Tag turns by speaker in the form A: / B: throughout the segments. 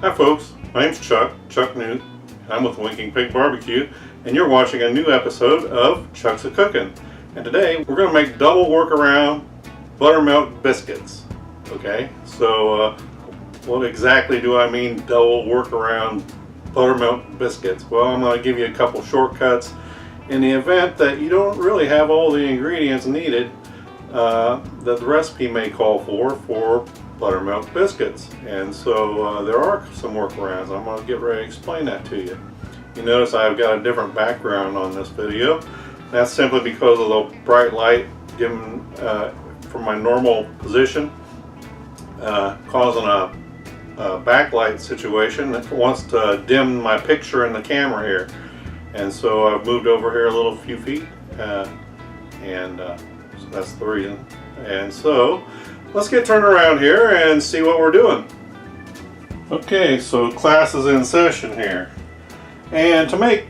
A: Hi folks, my name's Chuck Newt, and I'm with Winking Pig Barbecue, and you're watching a new episode of Chuck's a Cookin'. And today we're going to make double workaround buttermilk biscuits. Okay, so what exactly do I mean double workaround buttermilk biscuits? Well, I'm going to give you a couple shortcuts in the event that you don't really have all the ingredients needed that the recipe may call for buttermilk biscuits. And so there are some workarounds. I'm going to get ready to explain that to you. You notice I've got a different background on this video. That's simply because of the bright light given from my normal position causing a backlight situation that wants to dim my picture in the camera here. And so I've moved over here a few feet so that's the reason. And so let's get turned around here and see what we're doing. Okay, so class is in session here. And to make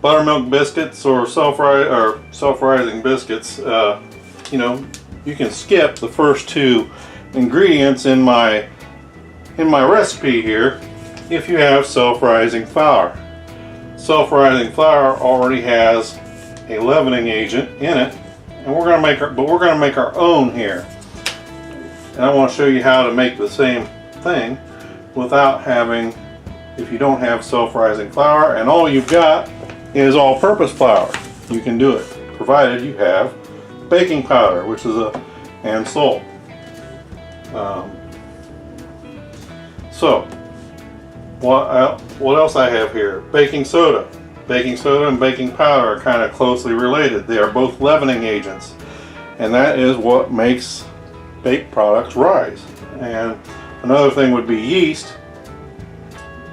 A: buttermilk biscuits or self-rising biscuits, you know, you can skip the first two ingredients in my recipe here if you have self-rising flour. Self-rising flour already has a leavening agent in it, and we're going to make our own here. And I want to show you how to make the same thing without having, if you don't have self-rising flour and all you've got is all-purpose flour, you can do it, provided you have baking powder, which is and salt. So what else I have here? Baking soda. Baking soda and baking powder are kind of closely related. They are both leavening agents, and that is what makes baked products rise. And another thing would be yeast,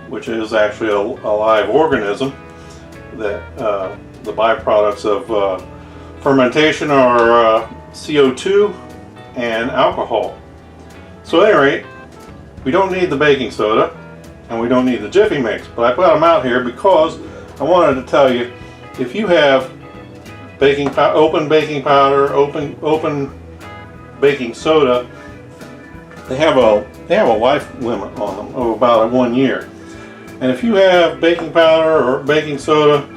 A: which is actually a live organism that the byproducts of fermentation are CO2 and alcohol. So at any rate, we don't need the baking soda and we don't need the Jiffy Mix, but I put them out here because I wanted to tell you, if you have open baking powder, open baking soda, they have a life limit on them of about 1 year. And if you have baking powder or baking soda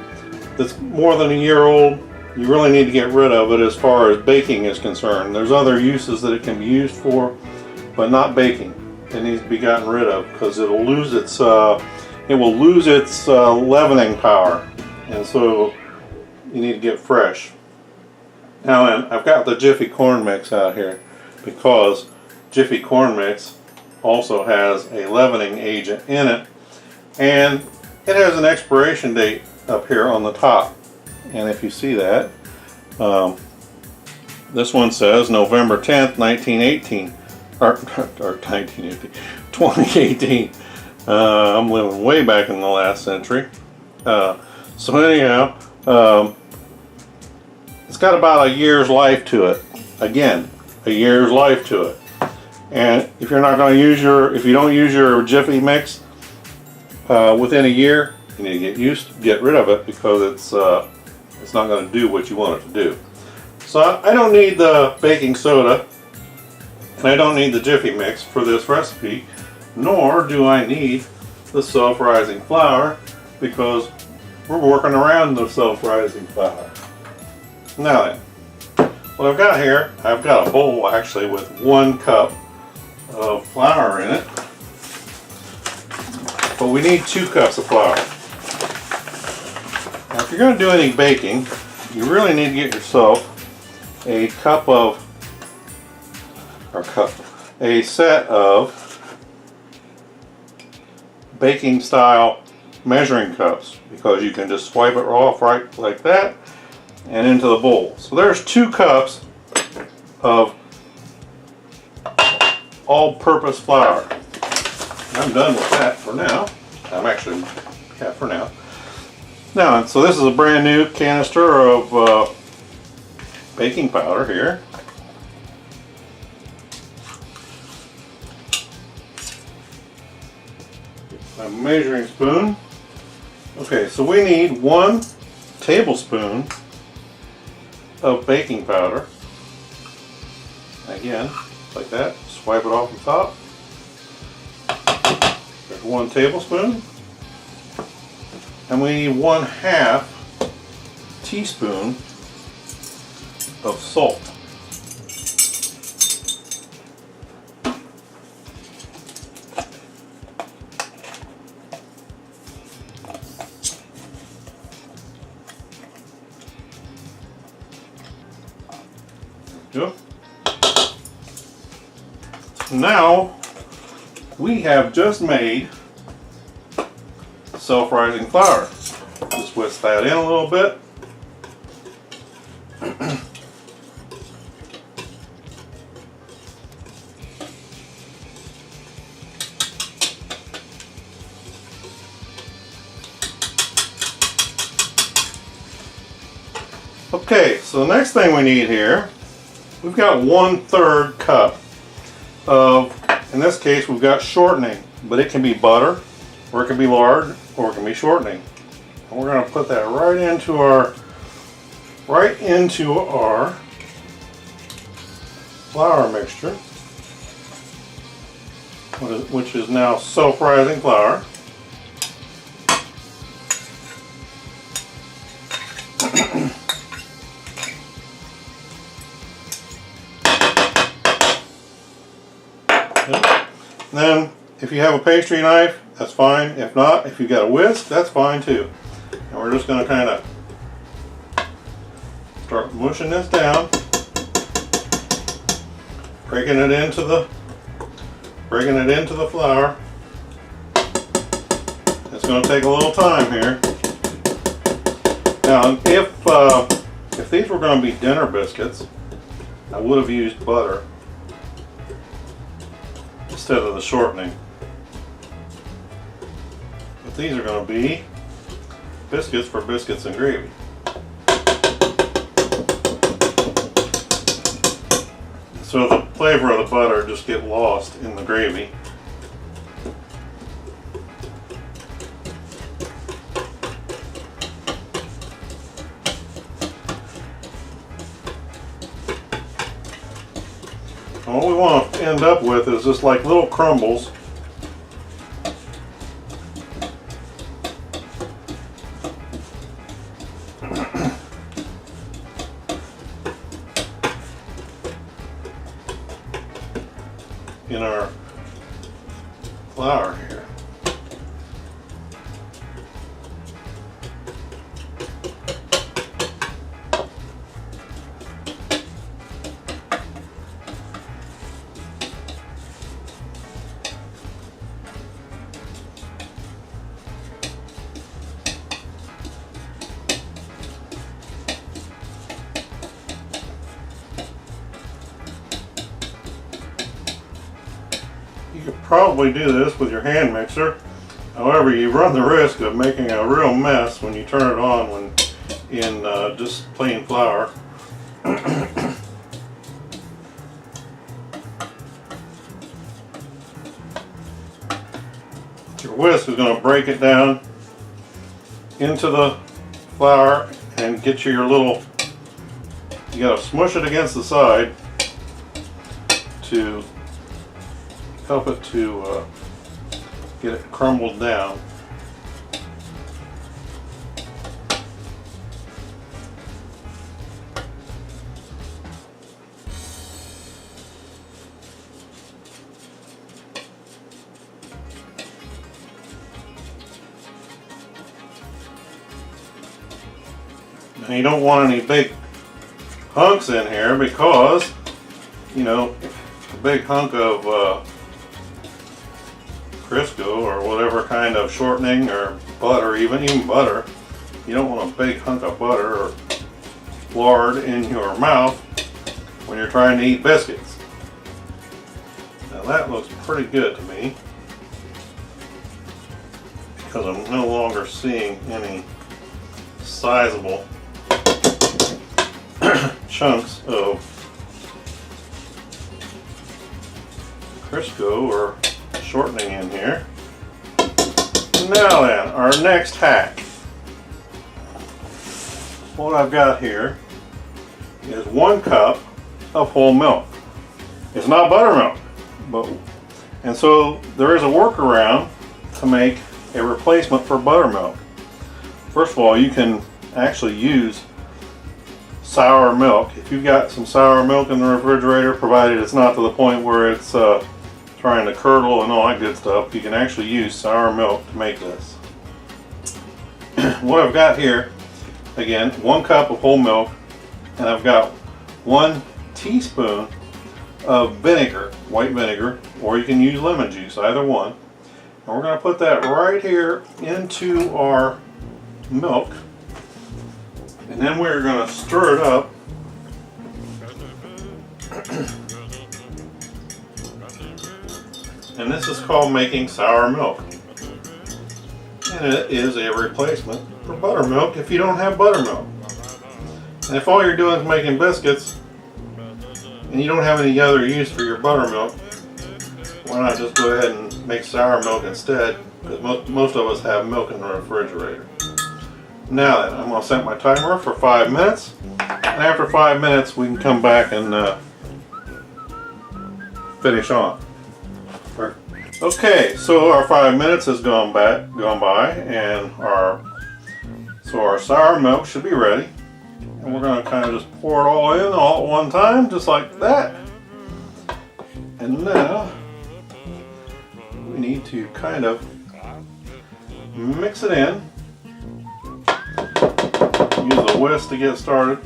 A: that's more than 1 year old, you really need to get rid of it as far as baking is concerned. There's other uses that it can be used for, but not baking. It needs to be gotten rid of because it will lose its leavening power, and so you need to get fresh. Now then, I've got the Jiffy corn mix out here because Jiffy corn mix also has a leavening agent in it, and it has an expiration date up here on the top. And if you see that, this one says November 10th, 1918, or 1918, 2018. I'm living way back in the last century. So anyhow, it's got about 1 year's life to it. Get 1 year's life to it. And if you're not going to if you don't use your Jiffy Mix within 1 year, you need to get rid of it because it's not going to do what you want it to do. So I don't need the baking soda and I don't need the Jiffy Mix for this recipe, nor do I need the self-rising flour because we're working around the self-rising flour. Now then, what I've got here, I've got a bowl actually with 1 cup of flour in it, but we need 2 cups of flour. Now if you're going to do any baking, you really need to get yourself a set of baking style measuring cups, because you can just swipe it off right like that and into the bowl. So there's 2 cups of all-purpose flour. I'm done with that for now. For now. Now, so this is a brand new canister of baking powder here. A measuring spoon. Okay, so we need 1 tablespoon of baking powder. Again, like that. Swipe it off the top. 1 tablespoon. And we need 1/2 teaspoon of salt. Yep. Now we have just made self-rising flour. Just whisk that in a little bit. Okay, so the next thing we need here, we've got 1/3 cup of, in this case we've got shortening, but it can be butter, or it can be lard, or it can be shortening. And we're going to put that right into our flour mixture, which is now self-rising flour. Then, if you have a pastry knife, that's fine. If not, if you've got a whisk, that's fine too. And we're just going to kind of start mushing this down, breaking it into the flour. It's going to take a little time here. Now, if these were going to be dinner biscuits, I would have used butter instead of the shortening. But these are going to be biscuits for biscuits and gravy. So the flavor of the butter just get lost in the gravy. And what we want to end up with is just like little crumbles. In our flour here. You could probably do this with your hand mixer. However, you run the risk of making a real mess when you turn it on when in just plain flour. Your whisk is going to break it down into the flour and get you your little, you got to smush it against the side to help it to get it crumbled down. And you don't want any big hunks in here because, you know, a big hunk of Crisco or whatever kind of shortening or butter, even butter, you don't want a big hunk of butter or lard in your mouth when you're trying to eat biscuits. Now that looks pretty good to me because I'm no longer seeing any sizable chunks of Crisco or shortening in here. Now then, our next hack. What I've got here is 1 cup of whole milk. It's not buttermilk, and so there is a workaround to make a replacement for buttermilk. First of all, you can actually use sour milk. If you've got some sour milk in the refrigerator, provided it's not to the point where it's trying to curdle and all that good stuff, you can actually use sour milk to make this. What I've got here, again, 1 cup of whole milk, and I've got 1 teaspoon of vinegar, white vinegar, or you can use lemon juice, either one. And we're going to put that right here into our milk, and then we're going to stir it up. And this is called making sour milk, and it is a replacement for buttermilk if you don't have buttermilk. And if all you're doing is making biscuits and you don't have any other use for your buttermilk, why not just go ahead and make sour milk instead, because most of us have milk in the refrigerator. Now then, I'm going to set my timer for 5 minutes, and after 5 minutes we can come back and finish on. Okay, so our 5 minutes has gone by, and our sour milk should be ready. And we're going to kind of just pour it all in all at one time, just like that. And now we need to kind of mix it in. Use a whisk to get started.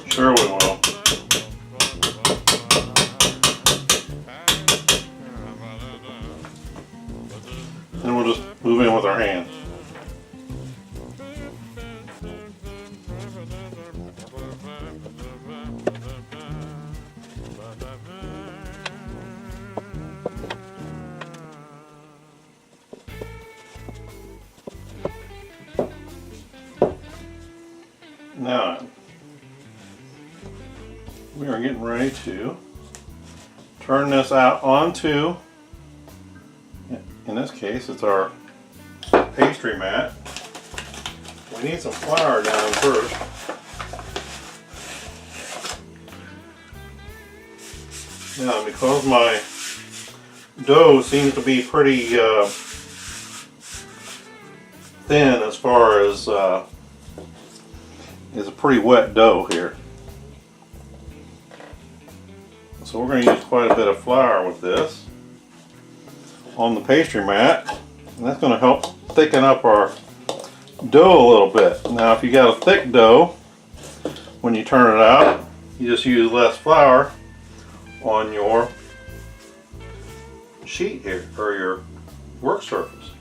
A: Sure we will. Then we'll just move in with our hands. Now, we are getting ready to turn this out onto, in this case, it's our pastry mat. We need some flour down first. Now, because my dough seems to be pretty thin as far as it's a pretty wet dough here. So we're going to use quite a bit of flour with this on the pastry mat, and that's going to help thicken up our dough a little bit. Now if you got a thick dough, when you turn it out, you just use less flour on your sheet here, or your work surface.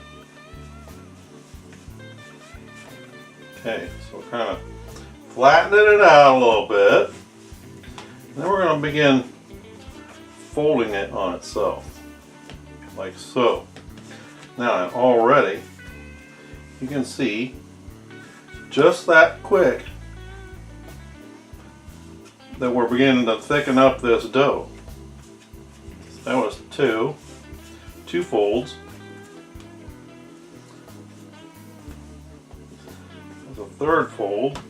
A: Okay, so we're kind of flattening it out a little bit. Then we're going to begin folding it on itself, like so. Now already you can see just that quick that we're beginning to thicken up this dough. So that was two folds. There's a third fold.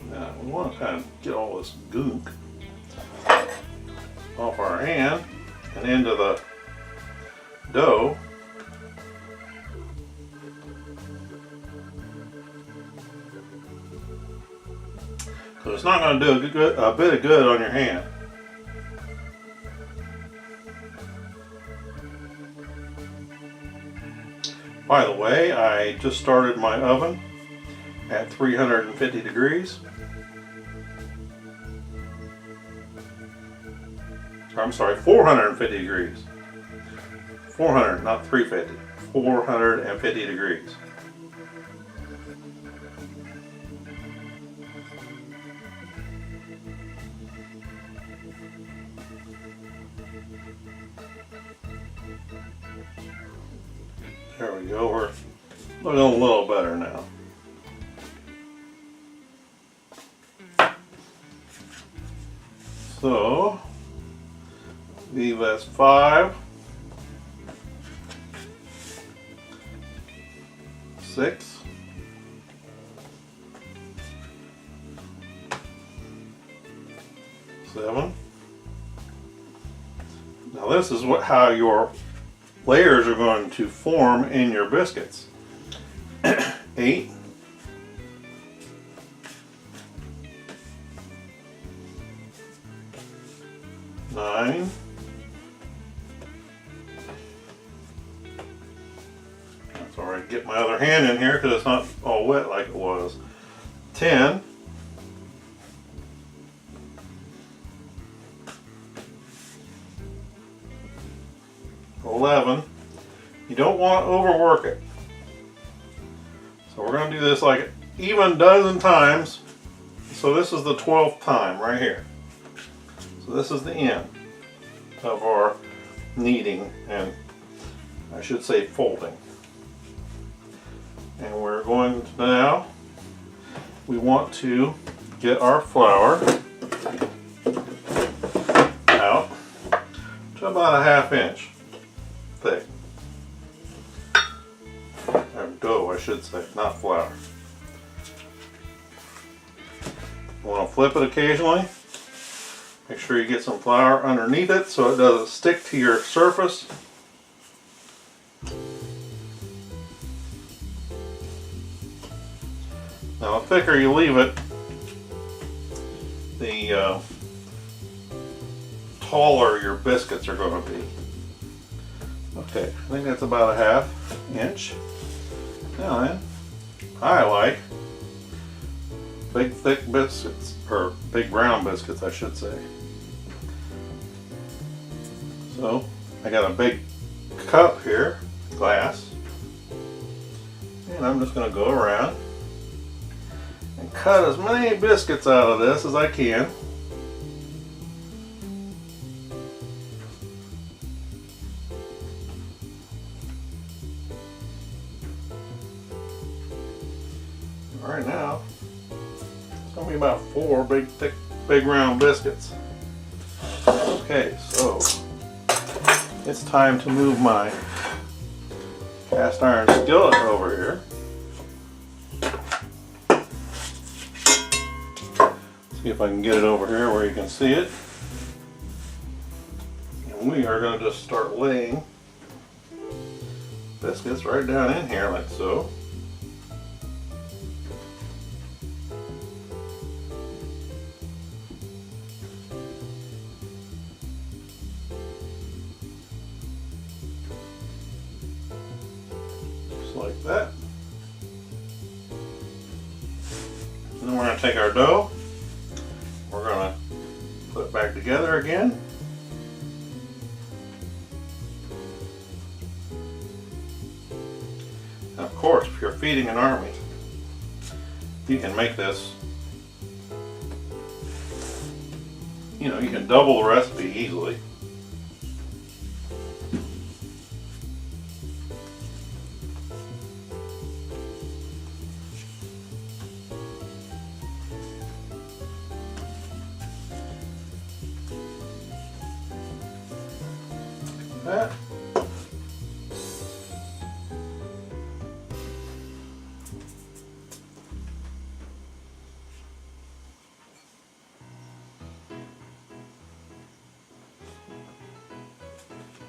A: Now we want to kind of get all this gunk off our hand and into the dough. So it's not going to do a bit of good on your hand. By the way, I just started my oven at 350 degrees. I'm sorry, 450 degrees. 400, not 350. 450 degrees. There we go, we're looking a little better now. So, I believe that's 5, 6, 7. Now this is how your layers are going to form in your biscuits. 8, 9, 'Alright, get my other hand in here because it's not all wet like it was. 10, 11. You don't want to overwork it. So we're going to do this like even dozen times. So this is the 12th time right here. So this is the end of our kneading, and I should say folding. And we're going to now, we want to get our flour out to about a 1/2 inch thick. Or dough, I should say, not flour. You want to flip it occasionally. Make sure you get some flour underneath it so it doesn't stick to your surface. Now the thicker you leave it, the taller your biscuits are going to be. Okay, I think that's about a 1/2 inch. Now then, I like big thick biscuits, or big round biscuits I should say. So I got a big cup here, glass, and I'm just going to go around and cut as many biscuits out of this as I can. Right now, it's going to be about 4 big, thick, big round biscuits. Okay, so it's time to move my cast iron skillet over here. See if I can get it over here where you can see it. And we are going to just start laying biscuits right down in here like so. Like that. And then we're going to take our dough, we're going to put it back together again. Now, of course, if you're feeding an army, you can make this, you know, you can double the recipe easily. That.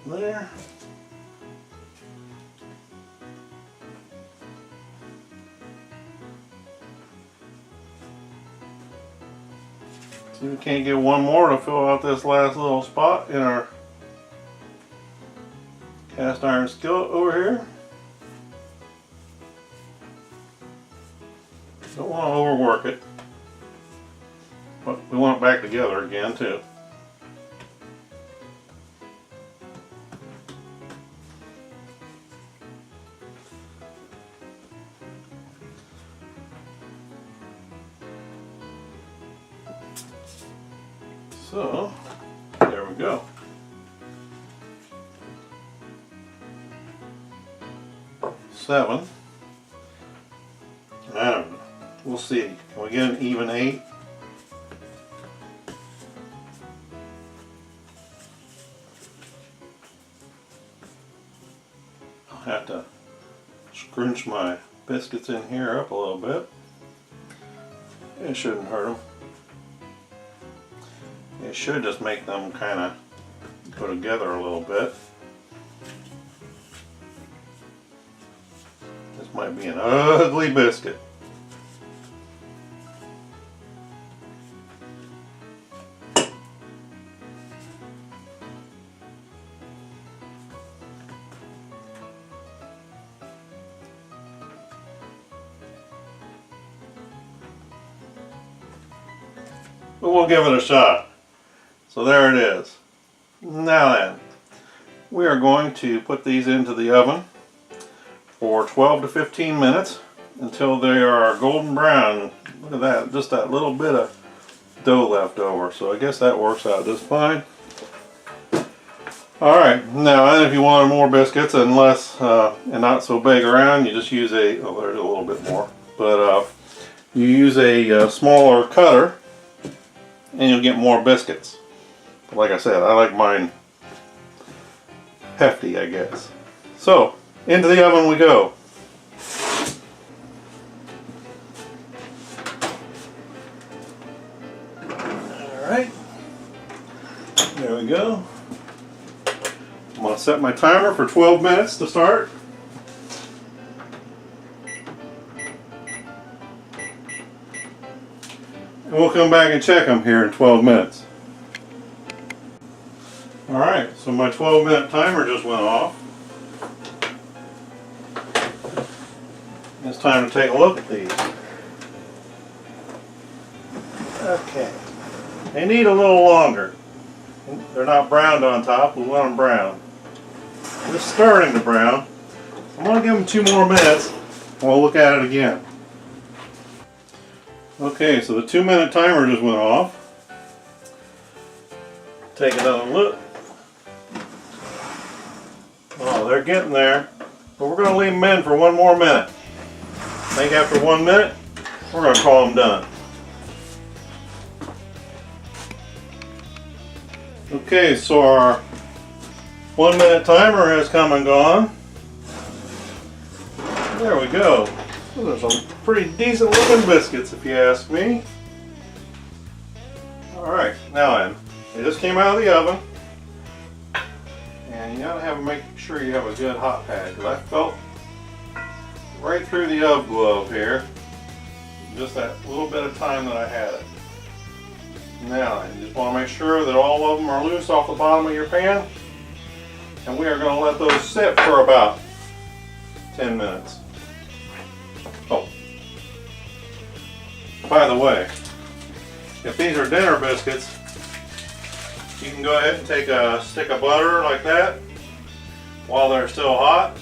A: There. See, we can't get one more to fill out this last little spot in our cast iron skillet over here. Don't want to overwork it, but we want it back together again too. So, there we go. Seven. I don't know. We'll see. Can we get an even 8? scrunch my biscuits in here up a little bit. It shouldn't hurt them. It should just make them kind of go together a little bit. This might be an ugly biscuit. But we'll give it a shot. So there it is. Now then, we are going to put these into the oven for 12 to 15 minutes until they are golden brown. Look at that, just that little bit of dough left over. So I guess that works out just fine. Alright, now and if you wanted more biscuits and less and not so big around, you just use a, oh there's a little bit more, but you use a smaller cutter and you'll get more biscuits. But like I said, I like mine hefty, I guess. So, into the oven we go. Alright, there we go. I'm going to set my timer for 12 minutes to start. And we'll come back and check them here in 12 minutes. Alright, so my 12-minute timer just went off. It's time to take a look at these. Okay. They need a little longer. They're not browned on top, we want them brown. Just starting to brown. I'm going to give them 2 more minutes and we'll look at it again. Okay, so the 2-minute timer just went off. Take another look. Oh, they're getting there. But we're going to leave them in for 1 more minute. I think after 1 minute, we're going to call them done. Okay, so our 1-minute timer has come and gone. There we go. Those are some pretty decent looking biscuits if you ask me. Alright, now then, they just came out of the oven. And you gotta make sure you have a good hot pad, because I felt right through the oven glove here, just that little bit of time that I had it. Now, you just want to make sure that all of them are loose off the bottom of your pan. And we are going to let those sit for about 10 minutes. Oh, by the way, if these are dinner biscuits, you can go ahead and take a stick of butter like that while they're still hot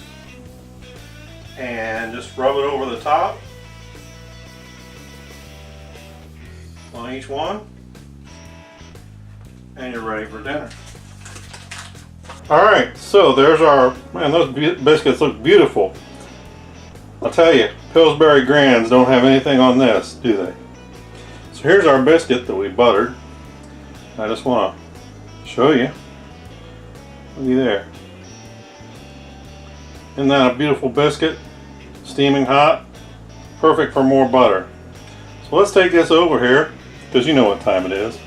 A: and just rub it over the top on each one, and you're ready for dinner. Alright, so there's our, man, those biscuits look beautiful. I'll tell you, Pillsbury Grands don't have anything on this, do they? So here's our biscuit that we buttered. I just want to show you. Looky there. Isn't that a beautiful biscuit? Steaming hot. Perfect for more butter. So let's take this over here, because you know what time it is.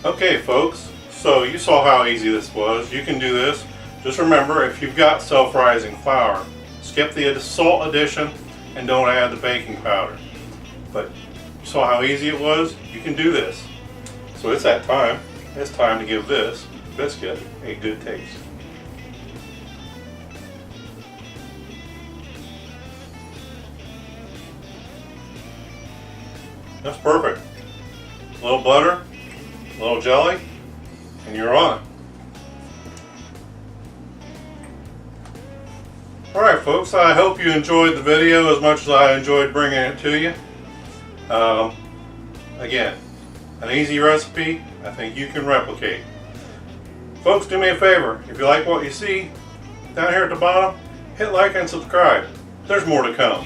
A: Okay folks, so you saw how easy this was. You can do this. Just remember, if you've got self-rising flour, skip the salt addition and don't add the baking powder. But you saw how easy it was? You can do this. So it's that time. It's time to give this biscuit a good taste. That's perfect. A little butter, a little jelly, and you're on it. Alright folks, I hope you enjoyed the video as much as I enjoyed bringing it to you. Again, an easy recipe I think you can replicate. Folks, do me a favor, if you like what you see down here at the bottom, hit like and subscribe. There's more to come.